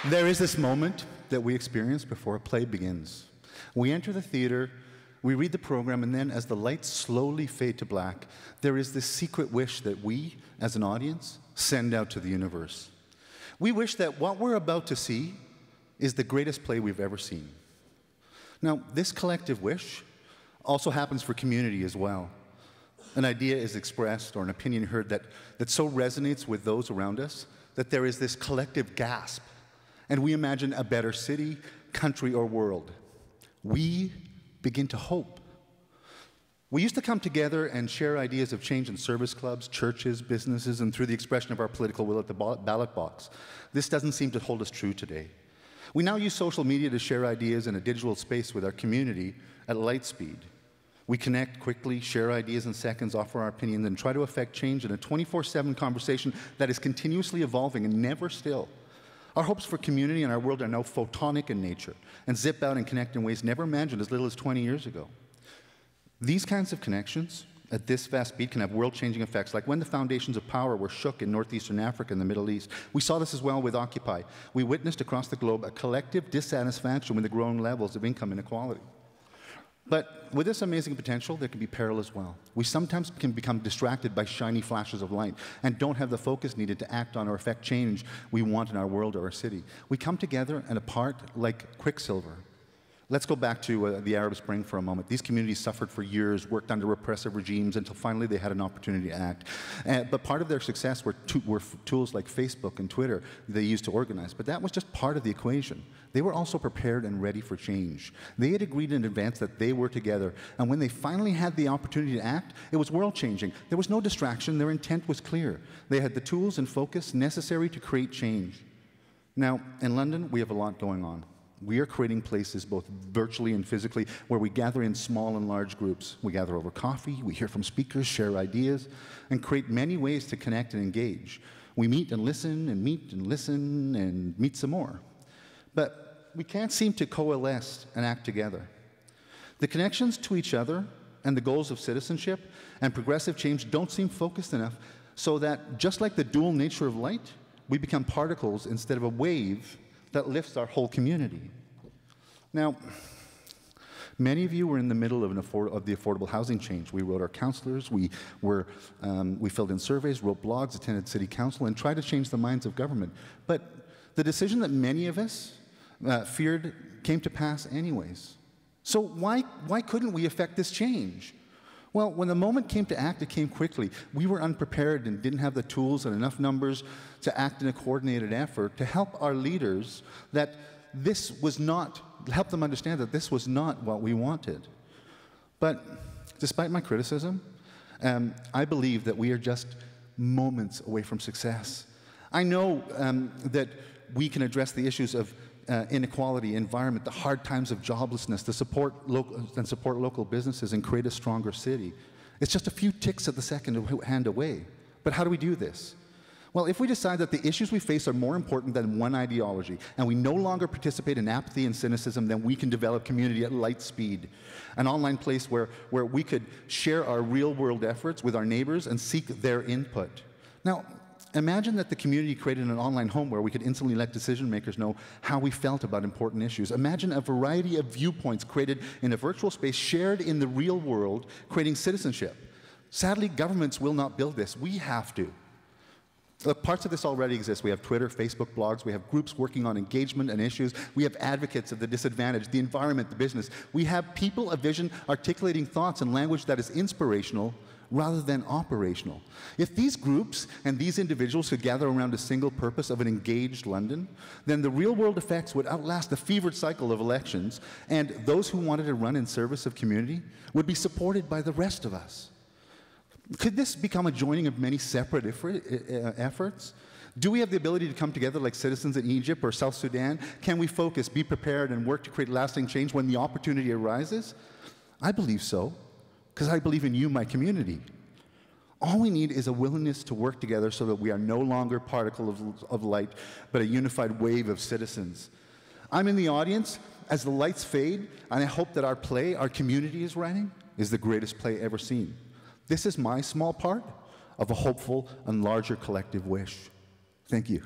There is this moment that we experience before a play begins. We enter the theater, we read the program, and then as the lights slowly fade to black, there is this secret wish that we, as an audience, send out to the universe. We wish that what we're about to see is the greatest play we've ever seen. Now, this collective wish also happens for community as well. An idea is expressed or an opinion heard that so resonates with those around us that there is this collective gasp, and we imagine a better city, country, or world. We begin to hope. We used to come together and share ideas of change in service clubs, churches, businesses, and through the expression of our political will at the ballot box. This doesn't seem to hold us true today. We now use social media to share ideas in a digital space with our community at light speed. We connect quickly, share ideas in seconds, offer our opinions, and try to affect change in a 24/7 conversation that is continuously evolving and never still. Our hopes for community and our world are now photonic in nature and zip out and connect in ways never imagined as little as 20 years ago. These kinds of connections at this fast speed can have world-changing effects, like when the foundations of power were shook in northeastern Africa and the Middle East. We saw this as well with Occupy. We witnessed across the globe a collective dissatisfaction with the growing levels of income inequality. But with this amazing potential, there can be peril as well. We sometimes can become distracted by shiny flashes of light and don't have the focus needed to act on or affect change we want in our world or our city. We come together and apart like quicksilver. Let's go back to the Arab Spring for a moment. These communities suffered for years, worked under repressive regimes until finally they had an opportunity to act. But part of their success were tools like Facebook and Twitter they used to organize. But that was just part of the equation. They were also prepared and ready for change. They had agreed in advance that they were together. And when they finally had the opportunity to act, it was world-changing. There was no distraction. Their intent was clear. They had the tools and focus necessary to create change. Now, in London, we have a lot going on. We are creating places, both virtually and physically, where we gather in small and large groups. We gather over coffee, we hear from speakers, share ideas, and create many ways to connect and engage. We meet and listen and meet and listen and meet some more. But we can't seem to coalesce and act together. The connections to each other and the goals of citizenship and progressive change don't seem focused enough, so that just like the dual nature of light, we become particles instead of a wave that lifts our whole community. Now, many of you were in the middle of the affordable housing change. We wrote our councillors, we filled in surveys, wrote blogs, attended city council, and tried to change the minds of government. But the decision that many of us feared came to pass anyways. So why couldn't we affect this change? Well, when the moment came to act, it came quickly. We were unprepared and didn't have the tools and enough numbers to act in a coordinated effort to help our leaders help them understand that this was not what we wanted. But despite my criticism, I believe that we are just moments away from success. I know that we can address the issues of inequality, environment, the hard times of joblessness, to support local businesses and create a stronger city. It's just a few ticks of the second hand away. But how do we do this? Well, if we decide that the issues we face are more important than one ideology, and we no longer participate in apathy and cynicism, then we can develop community at light speed, an online place where we could share our real-world efforts with our neighbors and seek their input. Now, imagine that the community created an online home where we could instantly let decision makers know how we felt about important issues. Imagine a variety of viewpoints created in a virtual space, shared in the real world, creating citizenship. Sadly, governments will not build this. We have to. Look, parts of this already exist. We have Twitter, Facebook, blogs. We have groups working on engagement and issues. We have advocates of the disadvantaged, the environment, the business. We have people of vision articulating thoughts in language that is inspirational rather than operational. If these groups and these individuals could gather around a single purpose of an engaged London, then the real-world effects would outlast the fevered cycle of elections, and those who wanted to run in service of community would be supported by the rest of us. Could this become a joining of many separate efforts? Do we have the ability to come together like citizens in Egypt or South Sudan? Can we focus, be prepared, and work to create lasting change when the opportunity arises? I believe so, because I believe in you, my community. All we need is a willingness to work together so that we are no longer particles of light, but a unified wave of citizens. I'm in the audience as the lights fade, and I hope that our play, our community is writing, is the greatest play ever seen. This is my small part of a hopeful and larger collective wish. Thank you.